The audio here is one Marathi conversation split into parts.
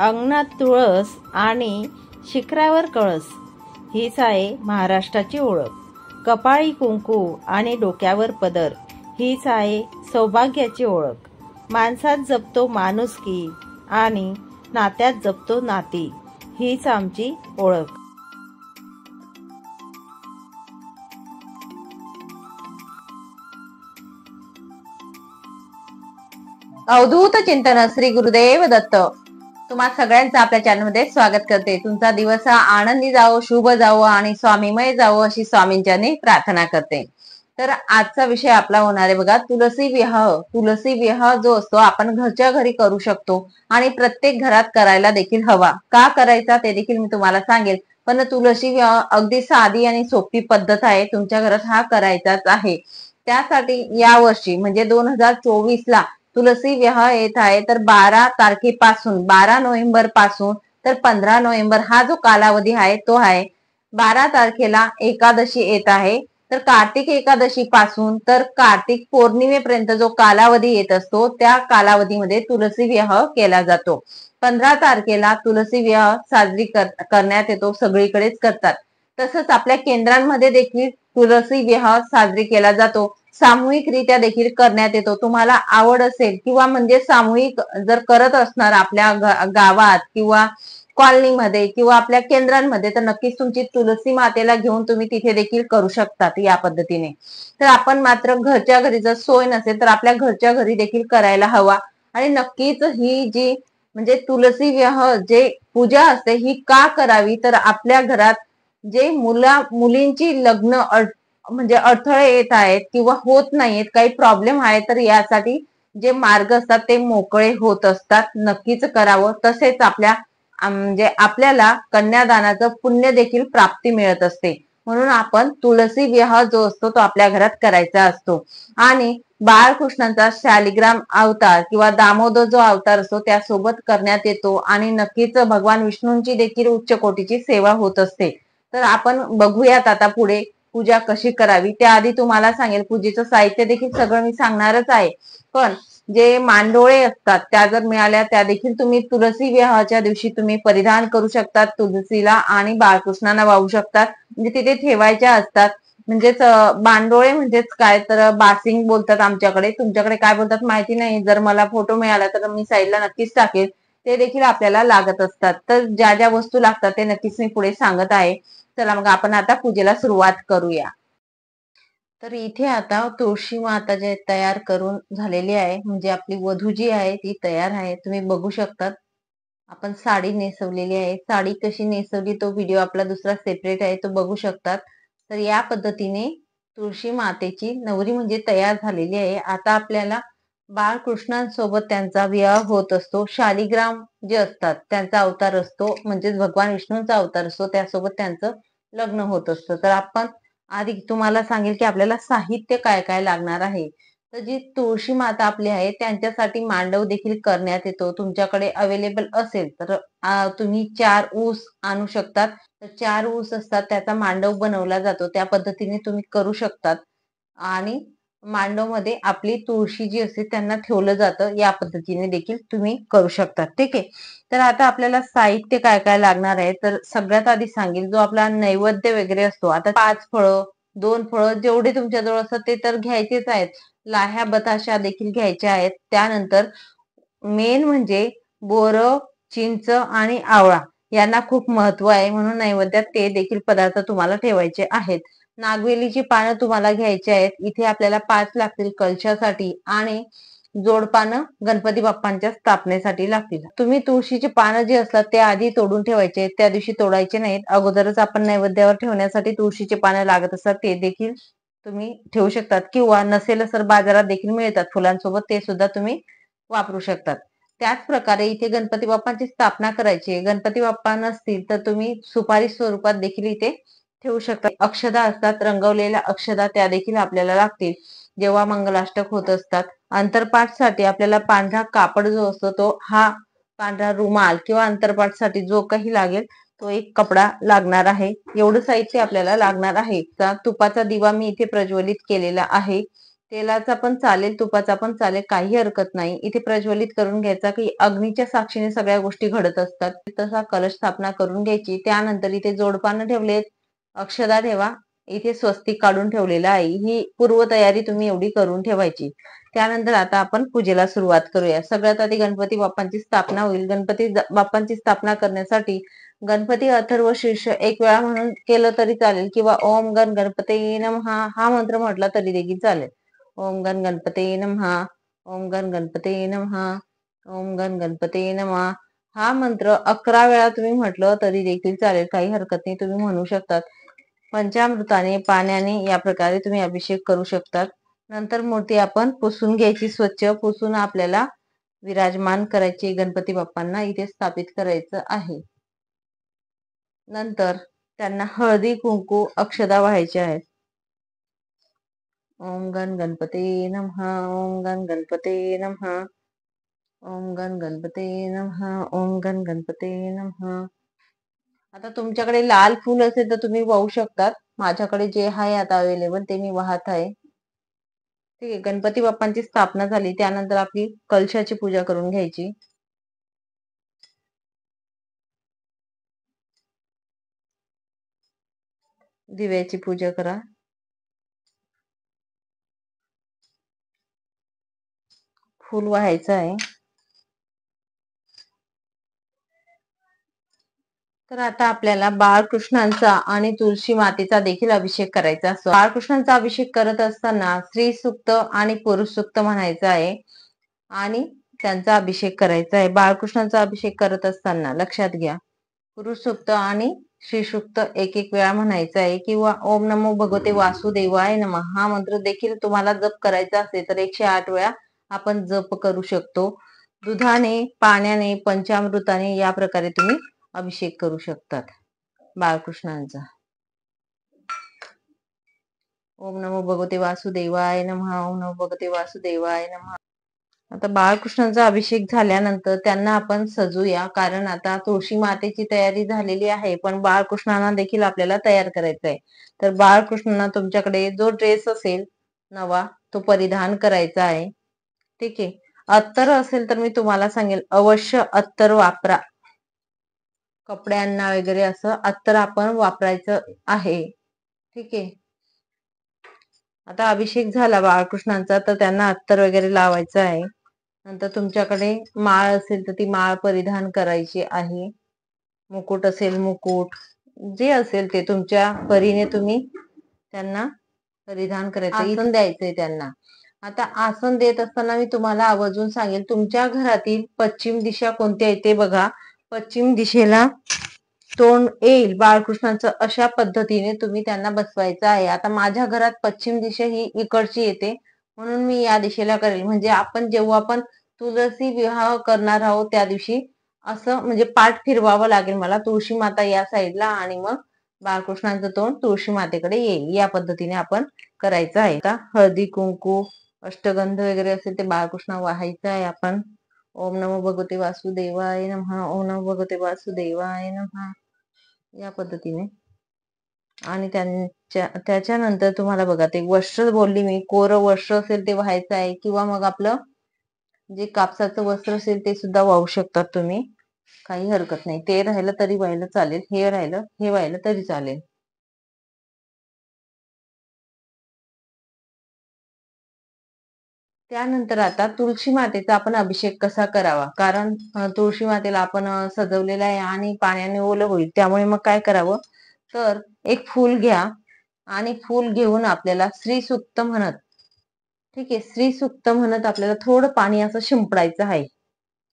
अंगणात तुळस आणि शिखरावर कळस हीच आहे महाराष्ट्राची ओळख. कपाळी कुंकू आणि डोक्यावर पदर हीच आहे सौभाग्याची ओळख. माणसात जपतो माणुसकी आणि नात्यात जपतो नाती हीच आमची ओळख. अवधूत चिंतन श्री गुरुदेव दत्त. तुम्हा सगळ्यांचं आपल्या चॅनलमध्ये स्वागत करते. तुमचा दिवस हा आनंदी जावो, शुभ जावो आणि स्वामीमय जावो अशी स्वामींच्याने प्रार्थना करते. तर आजचा विषय आपला होणार आहे बघा, तुलसी विवाह. तुलसी विवाह जो असतो आपण घरच्या घरी करू शकतो आणि प्रत्येक घरात करायला देखील हवा. का करायचा ते देखील मी तुम्हाला सांगेल. पण तुलसी विवाह अगदी साधी आणि सोपी पद्धत आहे. तुमच्या घरात हा करायचाच आहे. त्यासाठी या वर्षी म्हणजे 2024 ला तुलसी विवाह येत आहे. तर 12 तारखेपासून 12 नोव्हेंबर पासून तर 15 नोव्हेंबर हा जो कालावधी आहे तो आहे. 12 तारखेला एकादशी येत आहे. तर कार्तिक एकादशी पासून तर कार्तिक पौर्णिमेपर्यंत जो कालावधी येत असतो त्या कालावधीमध्ये तुलसी विवाह केला जातो. 15 तारखेला तुलसी विवाह साजरी करण्यात येतो. सगळीकडेच करतात. तसंच आपल्या केंद्रांमध्ये देखील तुलसी विवाह साजरी केला जातो. सामूहिकरित्या देखील करण्यात येतो. तुम्हाला आवड असेल किंवा म्हणजे सामूहिक जर करत असणार आपल्या गावात किंवा कॉलनीमध्ये किंवा आपल्या केंद्रांमध्ये तर नक्कीच तुमची तुलसी मातेला घेऊन तुम्ही तिथे देखील करू शकतात या पद्धतीने. तर आपण मात्र घरच्या घरी जर सोय नसेल तर आपल्या घरच्या घरी देखील करायला हवा. आणि नक्कीच ही जी म्हणजे तुलसी विवाह जे पूजा असते ही का करावी, तर आपल्या घरात जे मुलींची लग्न म्हणजे अडथळे येत आहेत किंवा होत नाहीयेत, काही प्रॉब्लेम आहे, तर यासाठी जे मार्ग असतात ते मोकळे होत असतात. नक्कीच करावं. तसेच म्हणजे आपल्याला कन्यादानाचं पुण्य देखील प्राप्ती मिळत असते. म्हणून आपण तुलसी विवाह जो असतो तो आपल्या घरात करायचा असतो. आणि बाळकृष्णांचा शालिग्राम अवतार किंवा दामोदर जो अवतार असतो त्यासोबत करण्यात येतो. आणि नक्कीच भगवान विष्णूंची देखील उच्च कोटीची सेवा होत असते. तर आपण बघूयात आता पुढे पूजा कशी करावी. त्याआधी तुम्हाला सांगेल पूजेचं साहित्य देखील सगळं मी सांगणारच आहे. पण जे मांडोळे असतात त्या जर मिळाल्या त्या देखील तुम्ही तुलसी विवाहाच्या दिवशी तुम्ही परिधान करू शकतात तुलसीला आणि बाळकृष्णांना वाहू शकतात. म्हणजे तिथे ठेवायच्या असतात. म्हणजेच मांडोळे म्हणजेच काय तर बासिंग बोलतात आमच्याकडे. तुमच्याकडे काय बोलतात माहिती नाही. जर मला फोटो मिळाला तर मी साईडला नक्कीच टाकेल. ते देखील आपल्याला लागत असतात. तर ज्या ज्या वस्तू लागतात ते नक्कीच मी पुढे सांगत आहे. चला मग आपण आता पूजेला सुरुवात करूया. तर इथे आता तुळशी माता जे तयार करून झालेली आहे. म्हणजे आपली वधू जी आहे ती तयार आहे. तुम्ही बघू शकतात. आपण साडी नेसवलेली आहे. साडी कशी नेसवली तो व्हिडिओ आपला दुसरा सेपरेट आहे, तो बघू शकतात. तर या पद्धतीने तुळशी मातेची नवरी म्हणजे तयार झालेली आहे. आता आपल्याला बाळकृष्णांसोबत त्यांचा विवाह होत असतो. शालिग्राम जे असतात त्यांचा अवतार असतो, म्हणजेच भगवान विष्णूंचा अवतार असतो, त्यासोबत त्यांचं लग्न होत असतं. तर आपण आधी तुम्हाला सांगेल की आपल्याला साहित्य काय काय लागणार आहे. तर जी तुळशी माता आपली आहे त्यांच्यासाठी मांडव देखील करण्यात येतो. तुमच्याकडे अवेलेबल असेल तर तुम्ही 4 ऊस आणू शकतात. तर 4 ऊस असतात त्याचा मांडव बनवला जातो. त्या पद्धतीने तुम्ही करू शकतात. आणि मांडव मध्ये आपली तुळशी जी असते त्यांना ठेवलं जातं. या पद्धतीने देखील तुम्ही करू शकता. ठीक आहे. तर आता आपल्याला साहित्य काय काय लागणार आहे. तर सगळ्यात आधी सांगेल जो आपला नैवेद्य वगैरे असतो. आता 5 फळं 2 फळं जेवढे तुमच्याजवळ असतात ते तर घ्यायचेच आहेत. लाह्या बताशा देखील घ्यायच्या आहेत. त्यानंतर मेन म्हणजे बोरं, चिंच आणि आवळा यांना खूप महत्व आहे. म्हणून नैवेद्यात ते देखील पदार्थ तुम्हाला ठेवायचे आहेत. नागवेलीची पानं तुम्हाला घ्यायची आहेत. इथे आपल्याला 5 लागतील कलशासाठी. आणि जोडपानं गणपती बाप्पांच्या स्थापनेसाठी लागतील. तुम्ही तुळशीची पानं जी असतात ते आधी तोडून ठेवायचे, त्या दिवशी तोडायचे नाहीत. अगोदरच आपण नैवेद्यावर ठेवण्यासाठी तुळशीची पानं लागत असतात ते देखील तुम्ही ठेवू शकतात. किंवा नसेल तर बाजारात देखील मिळतात फुलांसोबत, ते सुद्धा तुम्ही वापरू शकतात. त्याच प्रकारे इथे गणपती बाप्पांची स्थापना करायची. गणपती बाप्पा नसतील तर तुम्ही सुपारी स्वरूपात देखील इथे ठेवू शकता. अक्षदा असतात रंगवलेल्या अक्षदा, त्या देखील आपल्याला लागतील जेव्हा मंगलाष्टक होत असतात. अंतरपाठसाठी आपल्याला पांढरा कापड जो असतो तो हा पांढरा रुमाल किंवा अंतरपाठसाठी जो काही लागेल तो एक कपडा लागणार आहे. एवढं साहित्य आपल्याला लागणार आहे. तुपाचा दिवा मी इथे प्रज्वलित केलेला आहे. तेलाचा पण चालेल, तुपाचा पण चालेल, काही हरकत नाही. इथे प्रज्वलित करून घ्यायचा की अग्नीच्या साक्षीने सगळ्या गोष्टी घडत असतात. तसा कलश स्थापना करून घ्यायची. त्यानंतर इथे जोडपानं ठेवलेत, अक्षदा ठेवा. इथे स्वस्तिक काढून ठेवलेलं आहे. ही पूर्वतयारी तुम्ही एवढी करून ठेवायची. त्यानंतर आता आपण पूजेला सुरुवात करूया. सगळ्यात आधी गणपती बाप्पांची स्थापना होईल. गणपती बाप्पांची स्थापना करण्यासाठी गणपती अथर्व शीर्ष एक वेळा म्हणून केलं तरी चालेल किंवा ओम गण गणपती नमः हा मंत्र म्हटला तरी देखील चालेल. ओम गण गणपते नमः, ओम गण गणपते नमः, ओम गण गणपते नमः हा मंत्र 11 वेळा तुम्ही म्हटलं तरी देखील चालेल, काही हरकत नाही, तुम्ही म्हणू शकतात. पंचामृताने पाण्याने या प्रकारे तुम्ही अभिषेक करू शकतात. नंतर मूर्ती आपण पुसून घ्यायची, स्वच्छ पुसून आपल्याला विराजमान करायची. गणपती बाप्पांना इथे स्थापित करायचं आहे. नंतर त्यांना हळदी कुंकू अक्षदा व्हायच्या आहेत. ओम गण गणपते नमः, ओम गण गणपते नमः, ओम गण गणपते नमः, ओम गण गणपते नमः. आता तुमच्याकडे लाल फूल असेल तर तुम्ही वाहू शकतात. माझ्याकडे जे आहे आता अवेलेबल ते मी वाहत आहे. ठीक आहे. गणपती बाप्पांची स्थापना झाली त्यानंतर आपली कलशाची पूजा करून घ्यायची. दिव्याची पूजा करा. फूल व्हायचं आहे. तर आता आपल्याला बाळकृष्णांचा आणि तुळशी मातेचा देखील अभिषेक करायचा असतो. बाळकृष्णांचा अभिषेक करत असताना स्त्री सूक्त आणि पुरुष सूक्त म्हणायचं आहे आणि त्यांचा अभिषेक करायचा आहे. बाळकृष्णांचा अभिषेक करत असताना लक्षात घ्या, पुरुष सूक्त आणि श्री सूक्त एक एक वेळा म्हणायचं आहे किंवा ओम नमो भगवते वासुदेवाय नमः हा मंत्र देखील तुम्हाला जप करायचा असेल तर 108 वेळा आपण जप करू शकतो. दुधाने, पाण्याने, पंचामृताने या प्रकारे तुम्ही अभिषेक करू शकतात बाळकृष्णांचा. ओम नमो भगवते वासुदेवाय नमः, ओम नमो भगवते वासुदेवाय नमः. आता बाळकृष्णांचा अभिषेक झाल्यानंतर त्यांना आपण सजूया, कारण आता तुळशी मातेची तयारी झालेली आहे, पण बाळकृष्णांना देखील आपल्याला तयार करायचं आहे. तर बाळकृष्णांना तुमच्याकडे जो ड्रेस असेल नवा तो परिधान करायचा आहे. ठीक आहे. अत्तर असेल तर मी तुम्हाला सांगेल अवश्य अत्तर वापरा. कपड्यांना वगैरे असं अत्तर आपण वापरायचं आहे. ठीक आहे. आता अभिषेक झाला बाळकृष्णांचा तर त्यांना अत्तर वगैरे लावायचं आहे. नंतर तुमच्याकडे माळ असेल तर ती माळ परिधान करायची आहे. मुकुट असेल मुकुट, जे असेल ते तुमच्या परीने तुम्ही त्यांना परिधान करायचं. आसन द्यायचंय त्यांना. आता आसन देत असताना मी तुम्हाला आवर्जून सांगेल, तुमच्या घरातील पश्चिम दिशा कोणती आहे ते बघा. पश्चिम दिशेला तोंड येईल बाळकृष्णांचं, अशा पद्धतीने तुम्ही त्यांना बसवायचं आहे. आता माझ्या घरात पश्चिम दिशा ही इकडची येते म्हणून मी या दिशेला करेल. म्हणजे आपण जेव्हा आपण तुळशी विवाह करणार आहोत त्या दिवशी असं म्हणजे पाठ फिरवावं लागेल मला. तुळशी माता या साईडला आणि मग बाळकृष्णांचं तोंड तुळशी मातेकडे येईल. या पद्धतीने आपण करायचं आहे. आता हळदी कुंकू अष्टगंध वगैरे असेल ते बाळकृष्ण वाहायचं आहे आपण. ओम नमो भगवते वासुदेवाय नमः, ओम नमो भगवते वासुदेवाय नमः या पद्धतीने. आणि त्याच्यानंतर तुम्हाला बघा ते वस्त्र बोलली मी, कोरं वस्त्र असेल ते व्हायचं आहे किंवा मग आपलं जे कापसाचं वस्त्र असेल ते सुद्धा वाहू शकतात तुम्ही, काही हरकत नाही. ते राहिलं तरी व्हायला चालेल, हे राहिलं हे व्हायला तरी चालेल. त्यानंतर आता तुळशी मातेचा आपण अभिषेक कसा करावा, कारण तुळशी मातेला आपण सजवलेलं आहे आणि पाण्याने ओलं होईल, त्यामुळे मग काय करावं तर एक फूल घ्या आणि फूल घेऊन आपल्याला श्री सूक्त म्हणत, ठीक आहे, श्री सूक्त म्हणत आपल्याला थोडं पाणी असं शिंपडायचं आहे.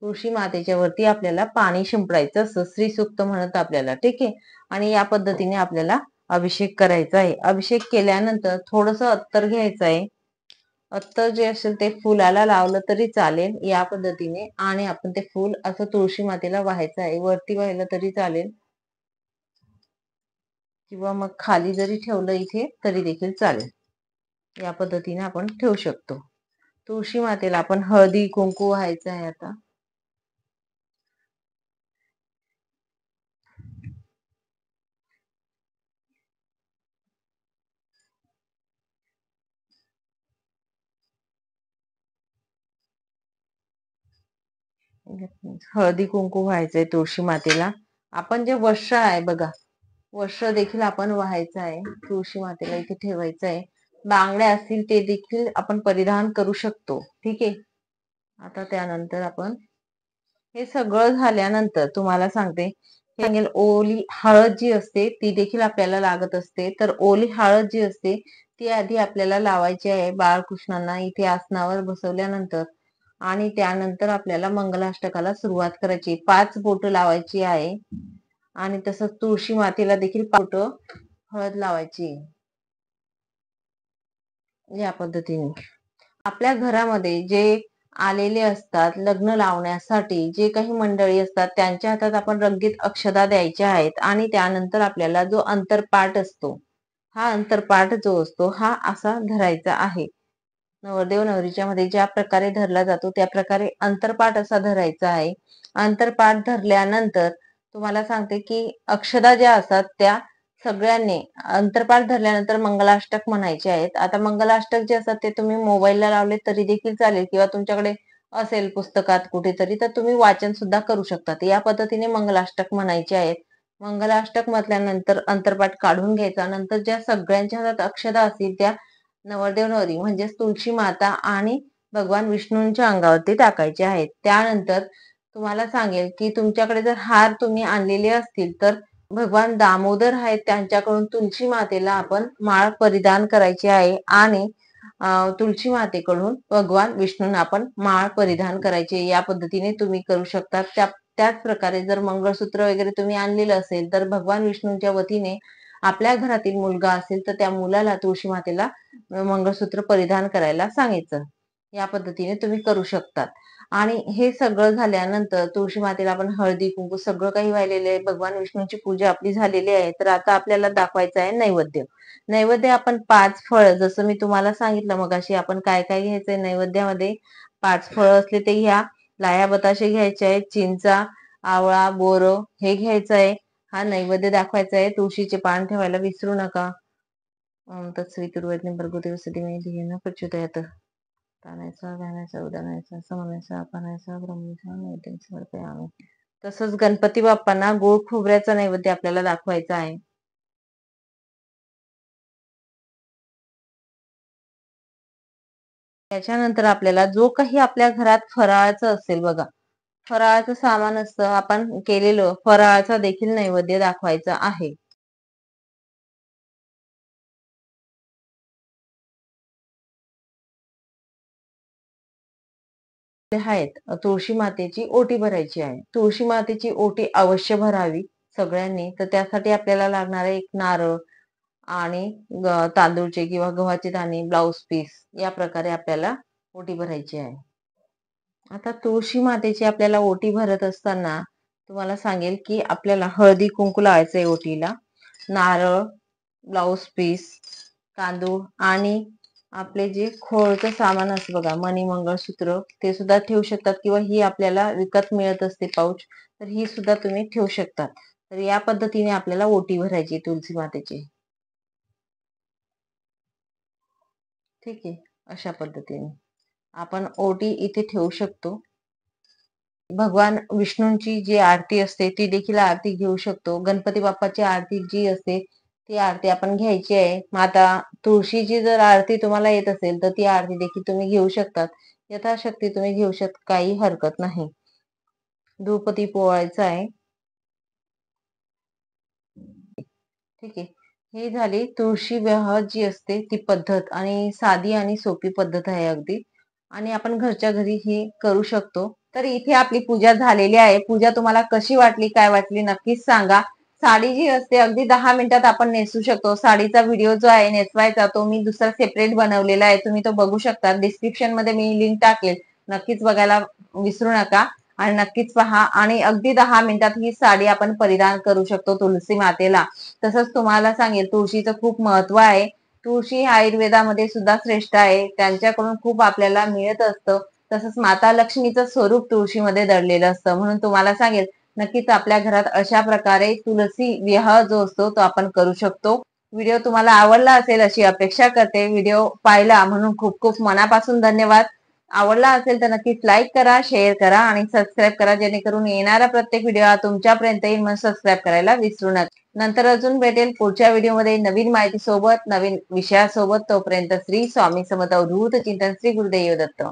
तुळशी मातेच्या वरती आपल्याला पाणी शिंपडायचं असं श्री सूक्त म्हणत आपल्याला. ठीक आहे. आणि या पद्धतीने आपल्याला अभिषेक करायचा आहे. अभिषेक केल्यानंतर थोडस अत्तर घ्यायचं आहे. अत्तर जे असेल ते फुलाला लावलं तरी चालेल या पद्धतीने, आणि आपण ते फूल असं तुळशी मातेला वाहायचं आहे. वरती वाहिलं तरी चालेल किंवा मग खाली जरी ठेवलं इथे तरी देखील चालेल. या पद्धतीने आपण ठेवू शकतो. तुळशी मातेला आपण हळदी कुंकू व्हायचं आहे. आता हळदी कुंकू व्हायचंय तुळशी मातेला. आपण जे वस्त्र आहे बघा, वस्त्र देखील आपण व्हायचं आहे तुळशी मातेला, इथे ठेवायचं आहे. बांगड्या असतील ते देखील आपण परिधान करू शकतो. ठीक आहे. आता त्यानंतर आपण हे सगळं झाल्यानंतर तुम्हाला सांगते, सांगेल ओली हळद जी असते ती देखील आपल्याला लागत असते. तर ओली हळद जी असते ती आधी आपल्याला लावायची आहे बाळकृष्णांना इथे आसनावर बसवल्यानंतर, आणि त्यानंतर आपल्याला मंगलाष्टकाला सुरुवात करायची. 5 बोटं लावायची आहे आणि तसंच तुळशी मातेला देखील 5 बोटं हळद लावायची. या पद्धतीने आपल्या घरामध्ये जे आलेले असतात लग्न लावण्यासाठी, जे काही मंडळी असतात त्यांच्या हातात आपण रंगीत अक्षता द्यायच्या आहेत. आणि त्यानंतर आपल्याला जो अंतरपाठ असतो, हा अंतरपाठ जो असतो हा असा धरायचा आहे. नवरदेव नवरीच्या मध्ये ज्या प्रकारे धरला जातो त्या प्रकारे अंतरपाठ असा धरायचा आहे. अंतरपाठ धरल्यानंतर तुम्हाला सांगते की अक्षता ज्या असतात त्या सगळ्यांनी अंतरपाठ धरल्यानंतर मंगलाष्टक म्हणायचे आहेत. आता मंगलाष्टक जे असतात ते तुम्ही मोबाईलला लावले तरी देखील चालेल, किंवा तुमच्याकडे असेल पुस्तकात कुठेतरी तर तुम्ही वाचन सुद्धा करू शकतात. या पद्धतीने मंगलाष्टक म्हणायचे आहेत. मंगलाष्टक म्हटल्यानंतर अंतरपाठ काढून घ्यायचा. नंतर ज्या सगळ्यांच्या हातात अक्षता असतील त्या नवरदेव नवरी म्हणजेच तुळशी माता आणि भगवान विष्णूंच्या अंगावरती टाकायचे आहेत. त्यानंतर तुम्हाला सांगेल की तुमच्याकडे जर हार तुम्ही आणलेले असतील तर भगवान दामोदर आहेत त्यांच्याकडून तुळशी मातेला आपण माळ परिधान करायची आहे. आणि तुळशी मातेकडून भगवान विष्णूंना आपण माळ परिधान करायची. या पद्धतीने तुम्ही करू शकता. त्याच प्रकारे जर मंगळसूत्र वगैरे तुम्ही आणलेलं असेल तर भगवान विष्णूंच्या वतीने आपल्या घरातील मुलगा असेल तर त्या मुलाला तुळशी मातेला मंगळसूत्र परिधान करायला सांगायचं. या पद्धतीने तुम्ही करू शकतात. आणि हे सगळं झाल्यानंतर तुळशी मातेला आपण हळदी कुंकू सगळं काही वाहिलेले आहे. भगवान विष्णूंची पूजा आपली झालेली आहे. तर आता आपल्याला दाखवायचं आहे नैवेद्य. नैवेद्य आपण 5 फळं, जसं मी तुम्हाला सांगितलं मगाशी आपण काय काय घ्यायचंय नैवेद्यामध्ये, 5 फळं असले ते घ्या. लाया बताशे घ्यायचे आहेत, चिंचा, आवळा, बोरं हे घ्यायचं आहे. हा नैवेद्य दाखवायचा आहे. तुळशीचे पान ठेवायला विसरू नका. तत्सवितुर्वैज्ञ भर्गोदेव सदिमे धियेन प्रचोदयात्. तानायचा घालायचा उदानायचा समनायचा पानायचा ब्रह्मचा नैवेद्य समर्पयामि. तसंच गणपती बाप्पांना गोड खोबऱ्याचा नैवेद्य आपल्याला दाखवायचा आहे. त्याच्यानंतर आपल्याला जो काही आपल्या घरात फराळाचं असेल बघा, फराळाचं सामान असतं, आपण केलेलं फराळाचा देखील नैवेद्य दाखवायचा आहे. आहेत तुळशी मातेची ओटी भरायची आहे. तुळशी मातेची ओटी अवश्य भरावी सगळ्यांनी. तर त्यासाठी आपल्याला लागणार आहे एक नारळ आणि तांदूळचे किंवा गव्हाचे दाणे, ब्लाउज पीस, या प्रकारे आपल्याला ओटी भरायची आहे. आता तुळशी मातेची आपल्याला ओटी भरत असताना तुम्हाला सांगेल की आपल्याला हळदी कुंकू लावायचंय ओटीला, नारळ, ब्लाउज पीस, तांदूळ आणि आपले जे खोळचं सामान असतं बघा, मणी, मंगळसूत्र, ते सुद्धा ठेवू शकतात. किंवा ही आपल्याला विकत मिळत असते पाऊच, तर ही सुद्धा तुम्ही ठेवू शकतात. तर या पद्धतीने आपल्याला ओटी भरायची तुळशी मातेची. ठीक आहे. अशा पद्धतीने आपण ओटी इथे ठेवू शकतो. भगवान विष्णूंची जी आरती असते ती देखील आरती घेऊ शकतो. गणपती बाप्पाची आरती जी असते ती आरती आपण घ्यायची आहे. माता तुळशीची जर आरती तुम्हाला येत असेल तर ती आरती देखील तुम्ही घेऊ शकतात. यथाशक्ती तुम्ही घेऊ शकता, काही हरकत नाही. धूपदीप पोवायचा आहे. ठीक आहे. ही झाली तुळशी विवाह जी असते ती पद्धत, आणि साधी आणि सोपी पद्धत आहे अगदी, आणि आपण घरच्या घरी ही करू शकतो. तर इथे आपली पूजा झालेली आहे. पूजा तुम्हाला कशी वाटली, काय वाटली नक्कीच सांगा. साडी जी असते अगदी 10 मिनिटात आपण नेसू शकतो. साडीचा व्हिडिओ जो आहे नेसवायचा तो मी दुसरा सेपरेट बनवलेला आहे, तुम्ही तो बघू शकता. डिस्क्रिप्शन मध्ये मी लिंक टाकेल, नक्कीच बघायला विसरू नका आणि नक्कीच पहा. आणि अगदी 10 मिनिटात ही साडी आपण परिधान करू शकतो तुळशी मातेला. तसंच तुम्हाला सांगेल तुळशीचं खूप महत्व आहे. तुळशी आयुर्वेदामध्ये सुद्धा श्रेष्ठ आहे, त्यांच्याकडून खूप आपल्याला मिळत असतं. तसंच माता लक्ष्मीचं स्वरूप तुळशीमध्ये दडलेलं असतं. म्हणून तुम्हाला सांगेल नक्कीच आपल्या घरात अशा प्रकारे तुळशी विवाह जो असतो तो आपण करू शकतो. व्हिडिओ तुम्हाला आवडला असेल अशी अपेक्षा करते. व्हिडिओ पाहिला म्हणून खूप खूप मनापासून धन्यवाद. आवडला असेल तर नक्कीच लाईक करा, शेअर करा आणि सबस्क्राईब करा, जेणेकरून येणारा प्रत्येक व्हिडिओ हा तुमच्यापर्यंत येईल. म्हणून सबस्क्राईब करायला विसरू नका. नंतर अजून भेटेल पुढच्या व्हिडिओमध्ये नवीन माहिती सोबत, नवीन विषयासोबत. तोपर्यंत श्री स्वामी समर्थ अवधूत चिंतन. श्री गुरुदेव दत्त.